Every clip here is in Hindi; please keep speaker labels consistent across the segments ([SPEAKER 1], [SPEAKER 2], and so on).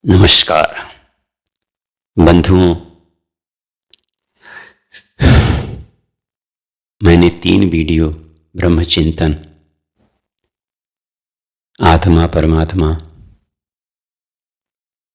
[SPEAKER 1] नमस्कार बंधुओं, मैंने 3 वीडियो ब्रह्मचिंतन, आत्मा परमात्मा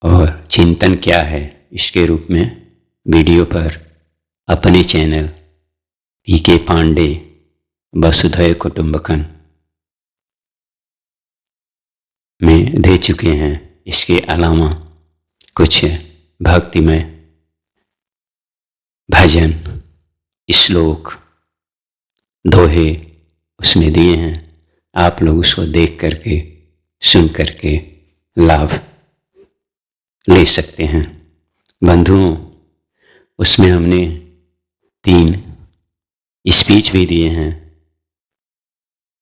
[SPEAKER 1] और चिंतन क्या है इसके रूप में वीडियो पर अपने चैनल पीके पांडे वसुधैव कुटुंबकम में दे चुके हैं। इसके अलावा कुछ भक्तिमय भजन, श्लोक, दोहे उसमें दिए हैं। आप लोग उसको देख करके, सुन करके लाभ ले सकते हैं। बंधुओं, उसमें हमने 3 स्पीच भी दिए हैं।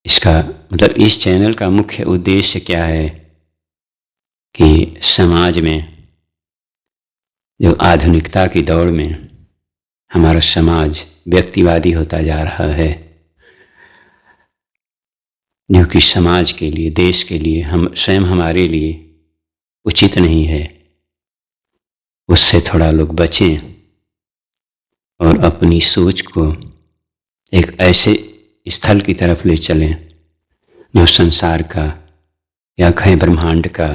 [SPEAKER 1] इसका मतलब इस चैनल का मुख्य उद्देश्य क्या है कि समाज में जो आधुनिकता की दौड़ में हमारा समाज व्यक्तिवादी होता जा रहा है, जो कि समाज के लिए, देश के लिए, हम स्वयं हमारे लिए उचित नहीं है, उससे थोड़ा लोग बचें और अपनी सोच को एक ऐसे स्थल की तरफ ले चलें जो संसार का या कहें ब्रह्मांड का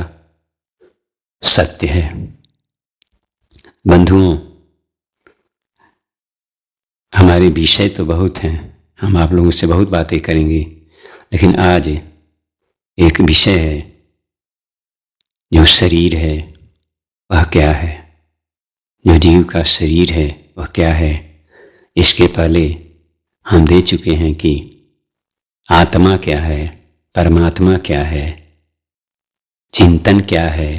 [SPEAKER 1] सत्य है। बंधुओं, हमारे विषय तो बहुत हैं, हम आप लोगों से बहुत बातें करेंगे, लेकिन आज एक विषय है जो शरीर है वह क्या है, जो जीव का शरीर है वह क्या है। इसके पहले हम दे चुके हैं कि आत्मा क्या है, परमात्मा क्या है, चिंतन क्या है,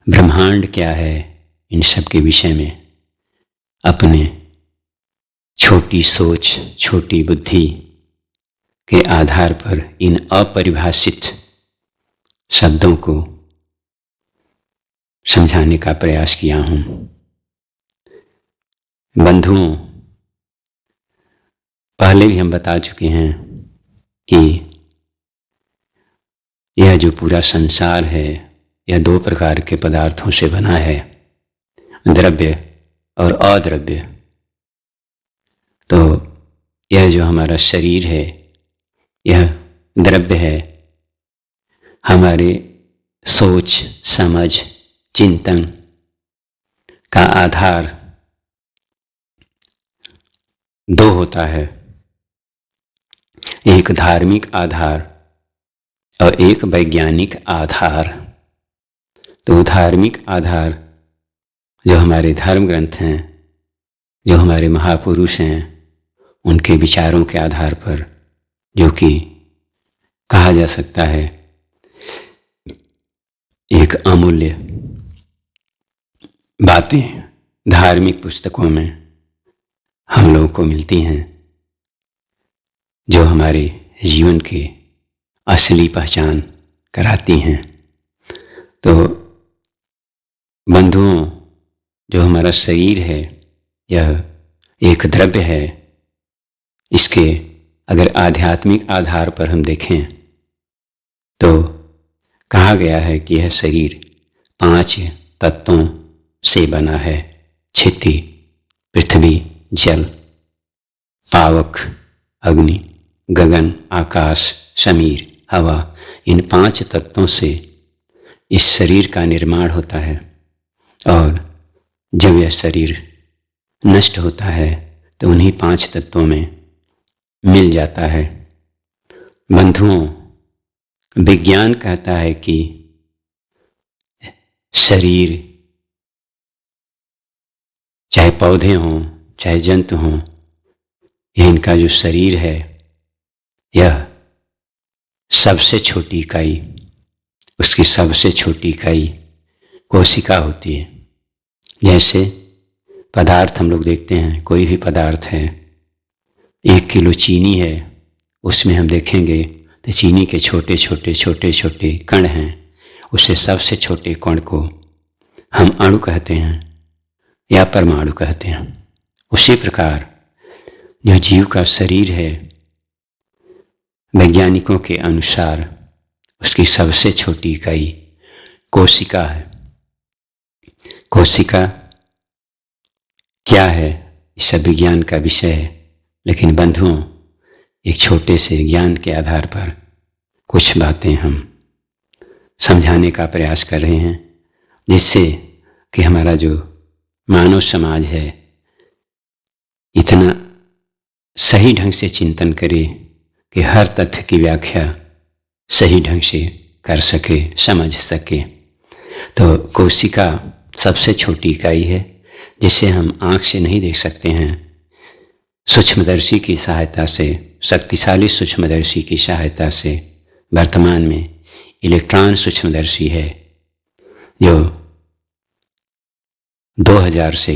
[SPEAKER 1] ब्रह्मांड क्या है। इन सब के विषय में अपने छोटी सोच, छोटी बुद्धि के आधार पर इन अपरिभाषित शब्दों को समझाने का प्रयास किया हूँ। बंधुओं, पहले भी हम बता चुके हैं कि यह जो पूरा संसार है यह 2 प्रकार के पदार्थों से बना है, द्रव्य और अद्रव्य। तो यह जो हमारा शरीर है यह द्रव्य है। हमारे सोच, समझ, चिंतन का आधार 2 होता है, एक धार्मिक आधार और एक वैज्ञानिक आधार। तो धार्मिक आधार जो हमारे धर्म ग्रंथ हैं, जो हमारे महापुरुष हैं, उनके विचारों के आधार पर, जो कि कहा जा सकता है एक अमूल्य बातें धार्मिक पुस्तकों में हम लोगों को मिलती हैं, जो हमारे जीवन के असली पहचान कराती हैं। तो बंधुओं, जो हमारा शरीर है यह एक द्रव्य है। इसके अगर आध्यात्मिक आधार पर हम देखें तो कहा गया है कि यह शरीर 5 तत्वों से बना है: क्षिति, पृथ्वी, जल, पावक, अग्नि, गगन, आकाश, समीर, हवा। इन 5 तत्वों से इस शरीर का निर्माण होता है और जब यह शरीर नष्ट होता है तो उन्हीं 5 तत्वों में मिल जाता है। बंधुओं, विज्ञान कहता है कि शरीर, चाहे पौधे हों चाहे जंतु हों, यह इनका जो शरीर है यह सबसे छोटी इकाई, उसकी सबसे छोटी इकाई कोशिका होती है। जैसे पदार्थ हम लोग देखते हैं, कोई भी पदार्थ है, 1 किलो चीनी है, उसमें हम देखेंगे तो चीनी के छोटे छोटे छोटे छोटे कण हैं। उसे सबसे छोटे कण को हम अणु कहते हैं या परमाणु कहते हैं। उसी प्रकार जो जीव का शरीर है, वैज्ञानिकों के अनुसार उसकी सबसे छोटी इकाई कोशिका है। कोशिका क्या है, इस सब विज्ञान का विषय है, लेकिन बंधुओं, एक छोटे से ज्ञान के आधार पर कुछ बातें हम समझाने का प्रयास कर रहे हैं, जिससे कि हमारा जो मानव समाज है इतना सही ढंग से चिंतन करे कि हर तथ्य की व्याख्या सही ढंग से कर सके, समझ सके। तो कोशिका सबसे छोटी इकाई है, जिसे हम आँख से नहीं देख सकते हैं। सूक्ष्मदर्शी की सहायता से, शक्तिशाली सूक्ष्मदर्शी की सहायता से वर्तमान में इलेक्ट्रॉन सूक्ष्मदर्शी है, जो 2000 से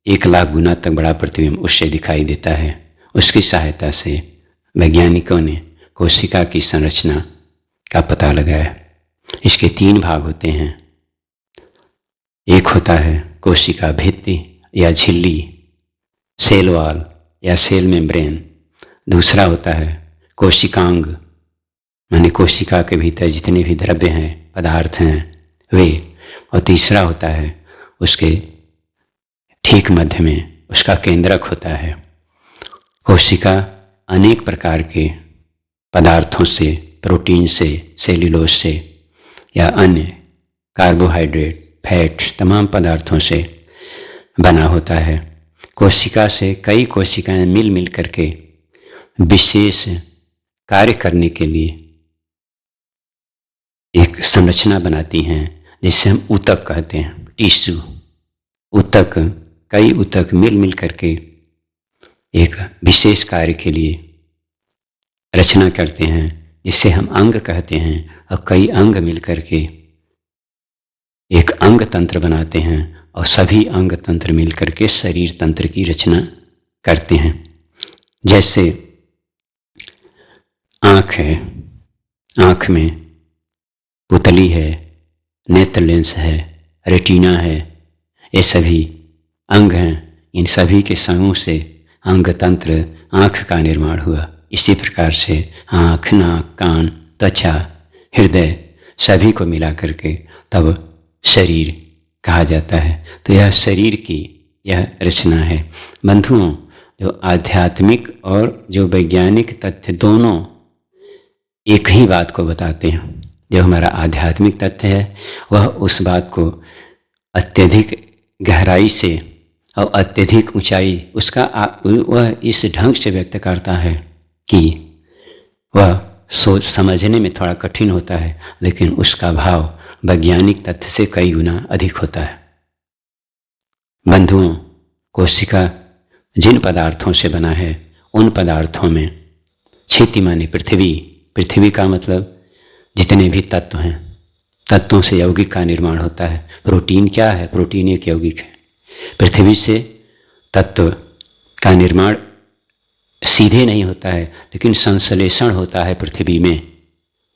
[SPEAKER 1] 1,00,000 गुना तक बड़ा प्रतिबिंब उससे दिखाई देता है। उसकी सहायता से वैज्ञानिकों ने कोशिका की संरचना का पता लगाया। इसके 3 भाग होते हैं। एक होता है कोशिका भित्ति या झिल्ली, सेल वॉल या सेल मेम्ब्रेन। दूसरा होता है कोशिकांग, माने कोशिका के भीतर जितने भी द्रव्य हैं, पदार्थ हैं वे। और तीसरा होता है उसके ठीक मध्य में उसका केंद्रक होता है। कोशिका अनेक प्रकार के पदार्थों से, प्रोटीन से, सेल्यूलोज से या अन्य कार्बोहाइड्रेट, फैट, तमाम पदार्थों से बना होता है। कोशिका से कई कोशिकाएं मिल मिल करके विशेष कार्य करने के लिए एक संरचना बनाती हैं, जिसे हम ऊतक कहते हैं, टिश्यू। ऊतक, कई ऊतक मिल मिल करके एक विशेष कार्य के लिए रचना करते हैं, जिसे हम अंग कहते हैं। और कई अंग मिल करके एक अंग तंत्र बनाते हैं, और सभी अंग तंत्र मिल करके शरीर तंत्र की रचना करते हैं। जैसे आँख है, आँख में पुतली है, नेत्र लेंस है, रेटिना है, ये सभी अंग हैं। इन सभी के समूह से अंग तंत्र, आँख का निर्माण हुआ। इसी प्रकार से आँख, नाक, कान, त्वचा, हृदय सभी को मिला करके तब शरीर कहा जाता है। तो यह शरीर की यह रचना है। बंधुओं, जो आध्यात्मिक और जो वैज्ञानिक तथ्य दोनों एक ही बात को बताते हैं। जो हमारा आध्यात्मिक तथ्य है वह उस बात को अत्यधिक गहराई से और अत्यधिक ऊंचाई उसका वह इस ढंग से व्यक्त करता है कि वह सोच समझने में थोड़ा कठिन होता है, लेकिन उसका भाव वैज्ञानिक तथ्य से कई गुना अधिक होता है। बंधुओं, कोशिका जिन पदार्थों से बना है उन पदार्थों में क्षिति माने पृथ्वी, पृथ्वी का मतलब जितने भी तत्व हैं, तत्वों से यौगिक का निर्माण होता है। प्रोटीन क्या है? प्रोटीन एक यौगिक है। पृथ्वी से तत्व का निर्माण सीधे नहीं होता है, लेकिन संश्लेषण होता है पृथ्वी में,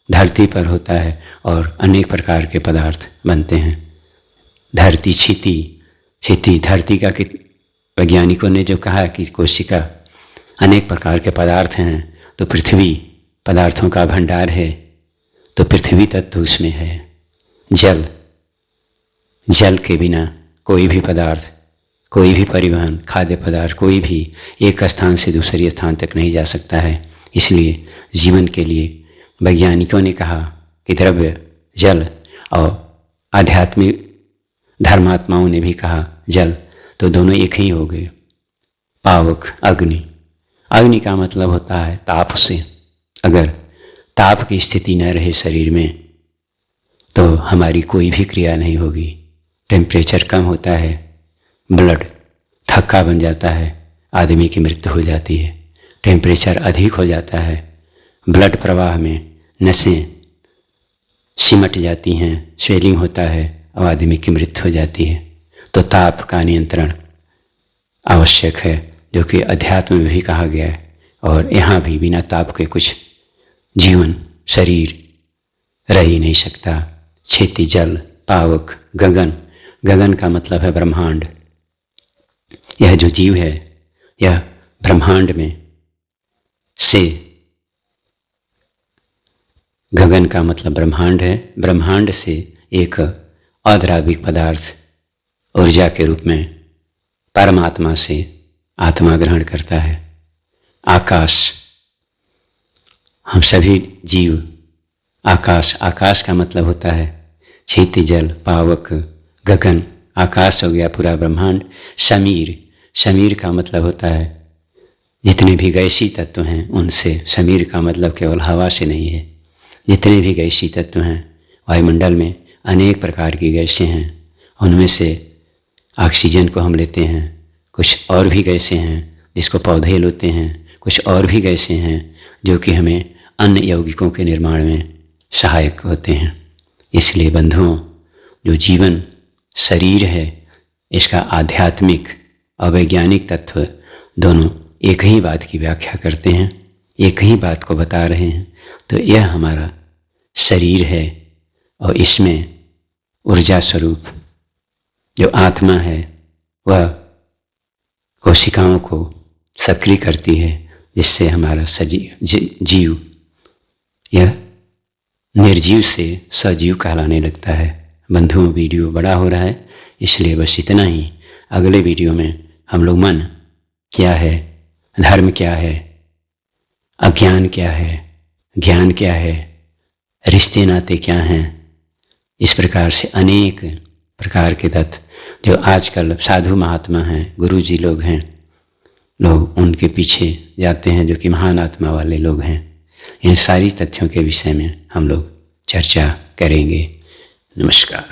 [SPEAKER 1] धरती पर होता है, और अनेक प्रकार के पदार्थ बनते हैं। धरती, क्षिति, धरती का वैज्ञानिकों ने जो कहा कि कोशिका अनेक प्रकार के पदार्थ हैं, तो पृथ्वी पदार्थों का भंडार है, तो पृथ्वी तत्व उसमें है। जल, जल के बिना कोई भी पदार्थ, कोई भी परिवहन, खाद्य पदार्थ कोई भी एक स्थान से दूसरे स्थान तक नहीं जा सकता है। इसलिए जीवन के लिए वैज्ञानिकों ने कहा कि द्रव्य, जल, और आध्यात्मिक धर्मात्माओं ने भी कहा जल, तो दोनों एक ही हो गए। पावक, अग्नि, अग्नि का मतलब होता है ताप से। अगर ताप की स्थिति न रहे शरीर में तो हमारी कोई भी क्रिया नहीं होगी। टेम्परेचर कम होता है, ब्लड थक्का बन जाता है, आदमी की मृत्यु हो जाती है। टेम्परेचर अधिक हो जाता है, ब्लड प्रवाह में नसें सिमट जाती हैं, स्वेलिंग होता है और आदमी की मृत्यु हो जाती है। तो ताप का नियंत्रण आवश्यक है, जो कि अध्यात्म में भी कहा गया है। और यहाँ भी बिना ताप के कुछ जीवन, शरीर रह ही नहीं सकता। क्षिति, जल, पावक, गगन, गगन का मतलब है ब्रह्मांड। यह जो जीव है यह ब्रह्मांड में से, गगन का मतलब ब्रह्मांड है, ब्रह्मांड से एक अद्राविक पदार्थ ऊर्जा के रूप में परमात्मा से आत्मा ग्रहण करता है। आकाश, हम सभी जीव आकाश, आकाश का मतलब होता है क्षिति, जल, पावक, गगन। आकाश हो गया पूरा ब्रह्मांड। समीर, समीर का मतलब होता है जितने भी गैसी तत्व हैं उनसे। समीर का मतलब केवल हवा से नहीं है, जितने भी गैसी तत्व हैं वायुमंडल में अनेक प्रकार की गैसें हैं, उनमें से ऑक्सीजन को हम लेते हैं। कुछ और भी गैसें हैं जिसको पौधे लेते हैं, कुछ और भी गैसें हैं जो कि हमें अन्य यौगिकों के निर्माण में सहायक होते हैं। इसलिए बंधुओं, जो जीवन शरीर है इसका आध्यात्मिक और वैज्ञानिक तत्व दोनों एक ही बात की व्याख्या करते हैं, एक ही बात को बता रहे हैं। तो यह हमारा शरीर है और इसमें ऊर्जा स्वरूप जो आत्मा है वह कोशिकाओं को सक्रिय करती है, जिससे हमारा जीव यह निर्जीव से सजीव कहलाने लगता है। बंधुओं, वीडियो बड़ा हो रहा है इसलिए बस इतना ही। अगले वीडियो में हम लोग मन क्या है, धर्म क्या है, अज्ञान क्या है, ज्ञान क्या है, रिश्ते नाते क्या हैं, इस प्रकार से अनेक प्रकार के तत्व जो आजकल साधु महात्मा हैं, गुरु जी लोग हैं, लोग उनके पीछे जाते हैं जो कि महान आत्मा वाले लोग हैं। इन सारी तथ्यों के विषय में हम लोग चर्चा करेंगे। नमस्कार।